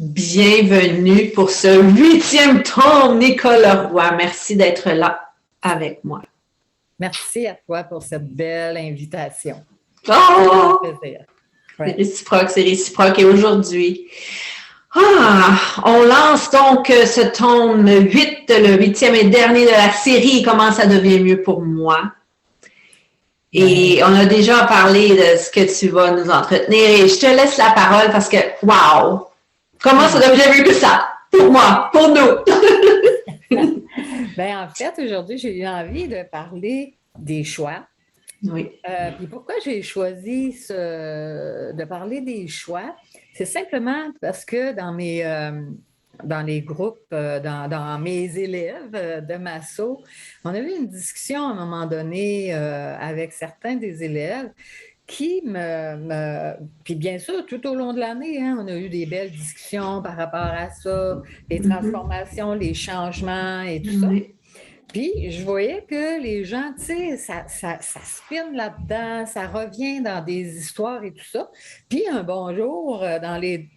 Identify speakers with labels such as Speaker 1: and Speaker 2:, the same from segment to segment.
Speaker 1: Bienvenue pour ce 8e tome, Nicole Leroy. Merci d'être là avec moi.
Speaker 2: Merci à toi pour cette belle invitation.
Speaker 1: Oh! Ouais. C'est réciproque. Et aujourd'hui, on lance donc ce tome 8, le 8e et dernier de la série, Comment ça devient mieux pour moi. Et on a déjà parlé de ce que tu vas nous entretenir et je te laisse la parole parce que, wow! Comment ça devient mieux que ça? Pour moi, pour nous!
Speaker 2: En fait, aujourd'hui, j'ai eu envie de parler des choix.
Speaker 1: Oui.
Speaker 2: Puis pourquoi j'ai choisi de parler des choix? C'est simplement parce que dans les groupes, dans mes élèves de Masso, on a eu une discussion à un moment donné avec certains des élèves qui Puis bien sûr, tout au long de l'année, on a eu des belles discussions par rapport à ça, les transformations, les changements et tout ça. Puis je voyais que les gens, tu sais, ça spinne là-dedans, ça revient dans des histoires et tout ça. Puis un bonjour, dans les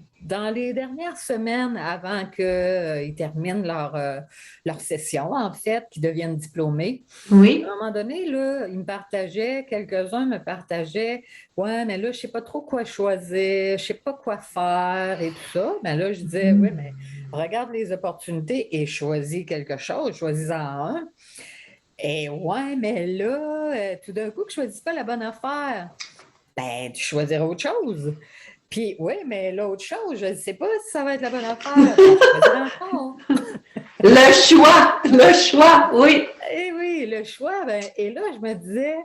Speaker 2: dernières semaines avant qu'ils terminent leur session, en fait, qu'ils deviennent diplômés.
Speaker 1: Oui.
Speaker 2: À un moment donné, là, quelques-uns me partageaient « Ouais, mais là, je ne sais pas trop quoi choisir, je ne sais pas quoi faire et tout ça. » Mais là, je disais « Oui, mais regarde les opportunités et choisis quelque chose, choisis-en un. » Et « Ouais, mais là, tout d'un coup, je ne choisis pas la bonne affaire. » Ben, tu choisiras autre chose. Puis, oui, mais l'autre chose, je ne sais pas si ça va être la bonne affaire. Ben, je choisirai encore.
Speaker 1: Le choix, oui.
Speaker 2: Eh oui, le choix. Et là, je me disais,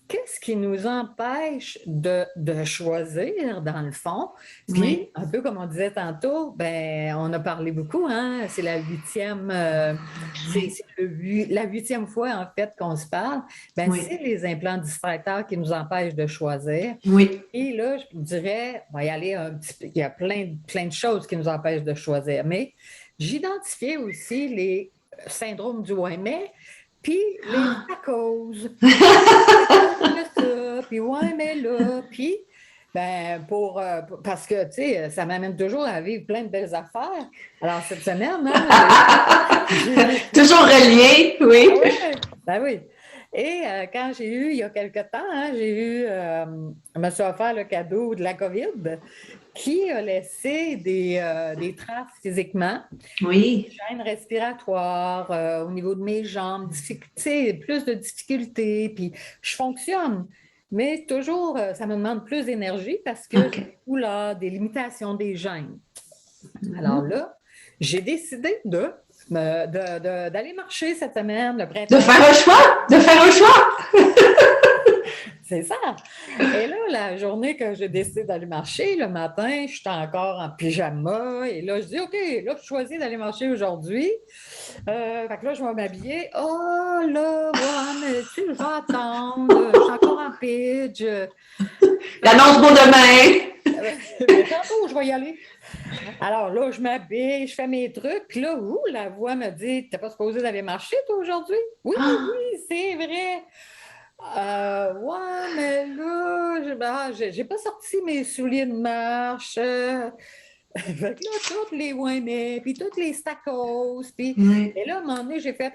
Speaker 2: qu'est-ce qui nous empêche de choisir, dans le fond? Puis, un peu comme on disait tantôt, on a parlé beaucoup, c'est la 8e, la 8e fois, en fait, qu'on se parle. C'est les implants distracteurs qui nous empêchent de choisir.
Speaker 1: Oui.
Speaker 2: Et là, je dirais, il va y aller un petit peu, il y a plein de choses qui nous empêchent de choisir. Mais j'identifiais aussi les syndromes du ouais, mais, puis les causes. Puis ouais, mais là, puis parce que, tu sais, ça m'amène toujours à vivre plein de belles affaires. Alors, cette semaine,
Speaker 1: toujours relié, oui.
Speaker 2: Oui. Et quand j'ai eu, il y a quelque temps, je me suis offert le cadeau de la COVID qui a laissé des traces physiquement.
Speaker 1: Oui.
Speaker 2: Chaîne respiratoire, au niveau de mes jambes, plus de difficultés, puis je fonctionne. Mais toujours, ça me demande plus d'énergie parce que j'ai des douleurs, des limitations des gènes. Alors là, j'ai décidé d'aller marcher cette semaine, le printemps.
Speaker 1: De faire un choix!
Speaker 2: C'est ça. Et là, la journée que j'ai décidé d'aller marcher, le matin, je suis encore en pyjama. Et là, je dis, OK, là, je choisis d'aller marcher aujourd'hui. Fait que là, je vais m'habiller. Oh, là, ouais, mais tu sais, je vais attendre. Je suis encore en pitch.
Speaker 1: L'annonce pour demain.
Speaker 2: Tantôt, je vais y aller. Alors là, je m'habille, je fais mes trucs. Puis là, la voix me dit, t'es pas supposé d'aller marcher, toi, aujourd'hui? Oui, c'est vrai. Ouais, mais là, j'ai pas sorti mes souliers de marche. Fait que là, toutes les mais puis toutes les stacos. Puis, et là, à un moment donné, j'ai fait,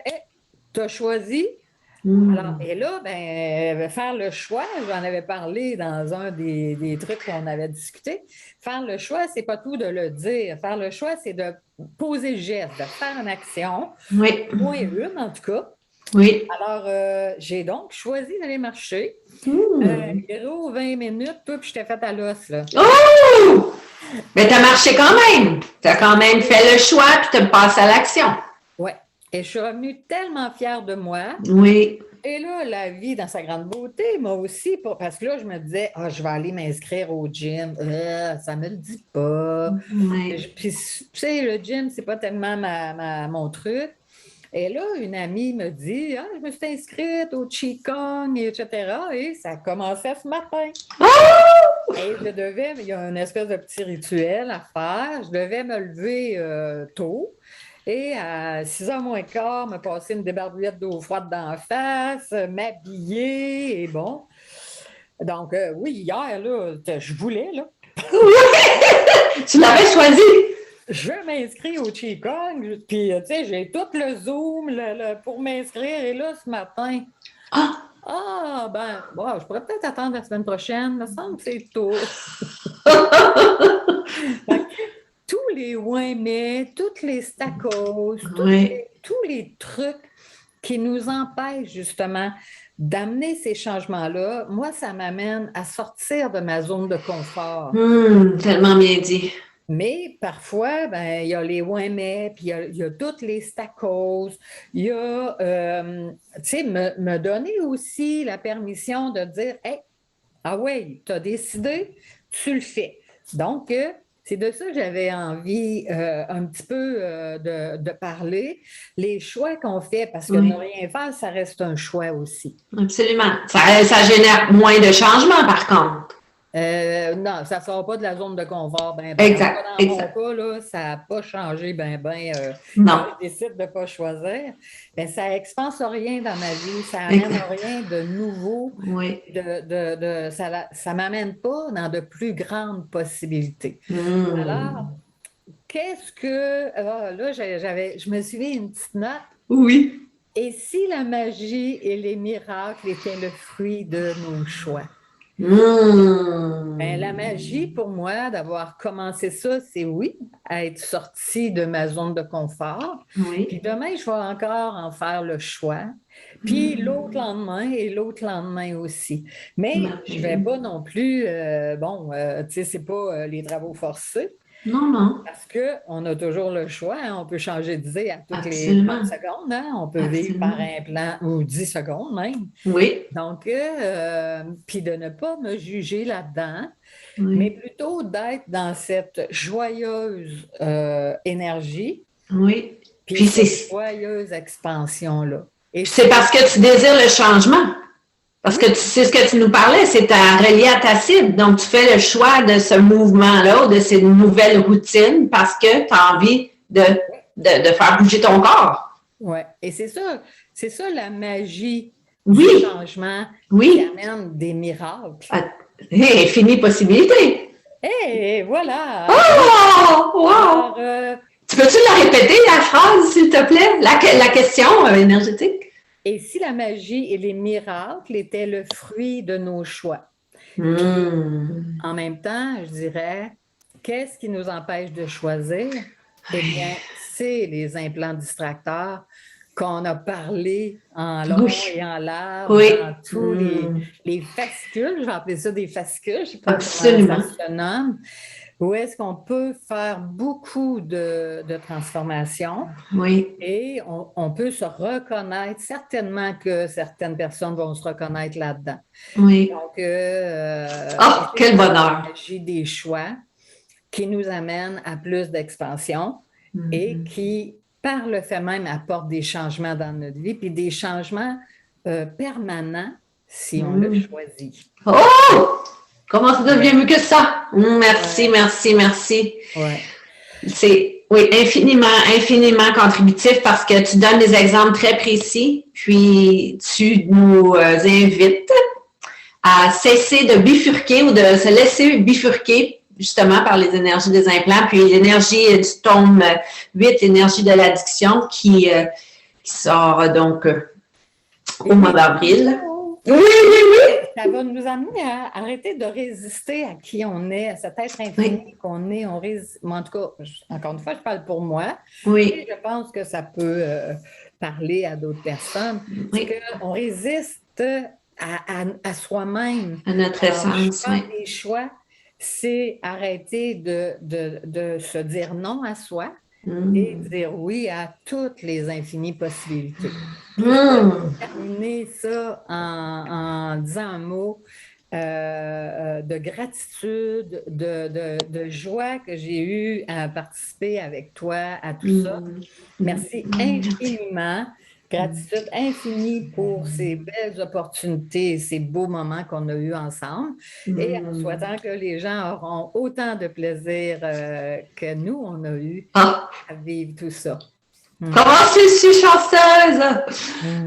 Speaker 2: t'as choisi. Alors, et là, faire le choix, j'en avais parlé dans un des trucs qu'on avait discuté. Faire le choix, c'est pas tout de le dire. Faire le choix, c'est de poser le geste, de faire une action.
Speaker 1: Oui.
Speaker 2: Moins une, en tout cas.
Speaker 1: Oui.
Speaker 2: Alors, j'ai donc choisi d'aller marcher. 20 minutes, puis je t'ai fait à l'os, là.
Speaker 1: Oh! Mais tu as marché quand même. Tu as quand même fait le choix, puis tu as passé à l'action.
Speaker 2: Oui. Et je suis revenue tellement fière de moi.
Speaker 1: Oui.
Speaker 2: Et là, la vie dans sa grande beauté, moi aussi, parce que là, je me disais, je vais aller m'inscrire au gym. Ça me le dit pas.
Speaker 1: Oui.
Speaker 2: Puis, tu sais, le gym, c'est pas tellement mon truc. Et là, une amie me dit, je me suis inscrite au Qigong, etc. Et ça commençait ce matin. Oh! Et il y a une espèce de petit rituel à faire. Je devais me lever tôt. Et à 6h moins quart, me passer une débarbouillette d'eau froide d'en face, m'habiller, et bon. Donc, oui, hier, là, je voulais, là.
Speaker 1: Tu l'avais choisi!
Speaker 2: je m'inscris au Qigong, puis tu sais, j'ai tout le Zoom pour m'inscrire, et là, ce matin, bon, je pourrais peut-être attendre la semaine prochaine, me semble que c'est tôt. Tous les ouais, mais toutes les stacos, tous les trucs qui nous empêchent justement d'amener ces changements-là, moi, ça m'amène à sortir de ma zone de confort.
Speaker 1: Tellement bien dit.
Speaker 2: Mais parfois, il y a les ouais, mais, puis il y a toutes les stacos, il y a, tu sais, me donner aussi la permission de dire, hey, ah ouais, tu as décidé, tu le fais. Donc, c'est de ça que j'avais envie un petit peu de parler. Les choix qu'on fait, parce que ne rien faire, ça reste un choix aussi.
Speaker 1: Absolument. Ça génère moins de changements, par contre.
Speaker 2: Non, ça ne sort pas de la zone de confort.
Speaker 1: Exact.
Speaker 2: Dans mon cas, là, ça n'a pas changé
Speaker 1: non.
Speaker 2: Quand je décide de ne pas choisir. Ça n'expanse rien dans ma vie. Ça n'amène rien de nouveau.
Speaker 1: Oui.
Speaker 2: Ça ne m'amène pas dans de plus grandes possibilités. Alors, qu'est-ce que... là, je me suis mis une petite note.
Speaker 1: Oui.
Speaker 2: Et si la magie et les miracles étaient le fruit de nos choix? La magie, pour moi, d'avoir commencé ça, c'est être sortie de ma zone de confort. Puis demain, je vais encore en faire le choix. Puis l'autre lendemain et l'autre lendemain aussi. Mais je ne vais pas non plus, tu sais, c'est pas les travaux forcés.
Speaker 1: Non.
Speaker 2: Parce qu'on a toujours le choix. Hein? On peut changer d'idée à toutes les 30 secondes. Hein? On peut vivre par un plan ou 10 secondes même.
Speaker 1: Oui.
Speaker 2: Donc, puis de ne pas me juger là-dedans, mais plutôt d'être dans cette joyeuse énergie.
Speaker 1: Oui.
Speaker 2: Puis cette joyeuse expansion-là.
Speaker 1: Et c'est parce que tu désires le changement. Parce que c'est ce que tu nous parlais, c'est relié à ta cible. Donc, tu fais le choix de ce mouvement-là, de ces nouvelles routines, parce que tu as envie de faire bouger ton corps.
Speaker 2: Oui, et c'est ça la magie
Speaker 1: du
Speaker 2: changement qui amène des miracles.
Speaker 1: Infinie possibilité.
Speaker 2: Voilà.
Speaker 1: Oh! Wow! Alors, tu peux-tu la répéter, la phrase, s'il te plaît? La question énergétique?
Speaker 2: Et si la magie et les miracles étaient le fruit de nos choix? Puis, en même temps, je dirais, qu'est-ce qui nous empêche de choisir? Eh bien, c'est les implants distracteurs qu'on a parlé en long et en large dans tous les fascicules. Je vais appeler ça des fascicules. Je ne sais pas comment ça se nomme. Où est-ce qu'on peut faire beaucoup de transformations et on peut se reconnaître, certainement que certaines personnes vont se reconnaître là-dedans. Donc,
Speaker 1: quel bonheur!
Speaker 2: La magie des choix qui nous amène à plus d'expansion et qui, par le fait même, apporte des changements dans notre vie, puis des changements permanents si on le choisit.
Speaker 1: Oh! Comment ça devient mieux que ça? Merci.
Speaker 2: Ouais.
Speaker 1: C'est infiniment contributif parce que tu donnes des exemples très précis, puis tu nous invites à cesser de bifurquer ou de se laisser bifurquer justement par les énergies des implants, puis l'énergie du tome 8, l'énergie de l'addiction qui sort donc au mois d'avril. Oui.
Speaker 2: Ça va nous amener à arrêter de résister à qui on est, à cet être infini qu'on est. Mais en tout cas, encore une fois, je parle pour moi. Et je pense que ça peut parler à d'autres personnes. C'est qu'on résiste à soi-même.
Speaker 1: À notre essence.
Speaker 2: Les choix, c'est arrêter de se dire non à soi. Et dire oui à toutes les infinies possibilités. Terminer ça en disant un mot de gratitude, de joie que j'ai eu à participer avec toi à tout ça. Merci infiniment. Gratitude infinie pour ces belles opportunités et ces beaux moments qu'on a eus ensemble. Et en souhaitant que les gens auront autant de plaisir que nous, on a eu à vivre tout ça.
Speaker 1: Comment je suis chanceuse!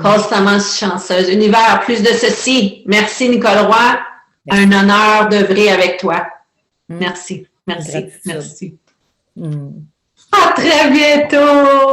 Speaker 1: Constamment chanceuse. Univers, plus de ceci. Merci, Nicole Roy. Un honneur d'œuvrer avec toi. Merci. très bientôt!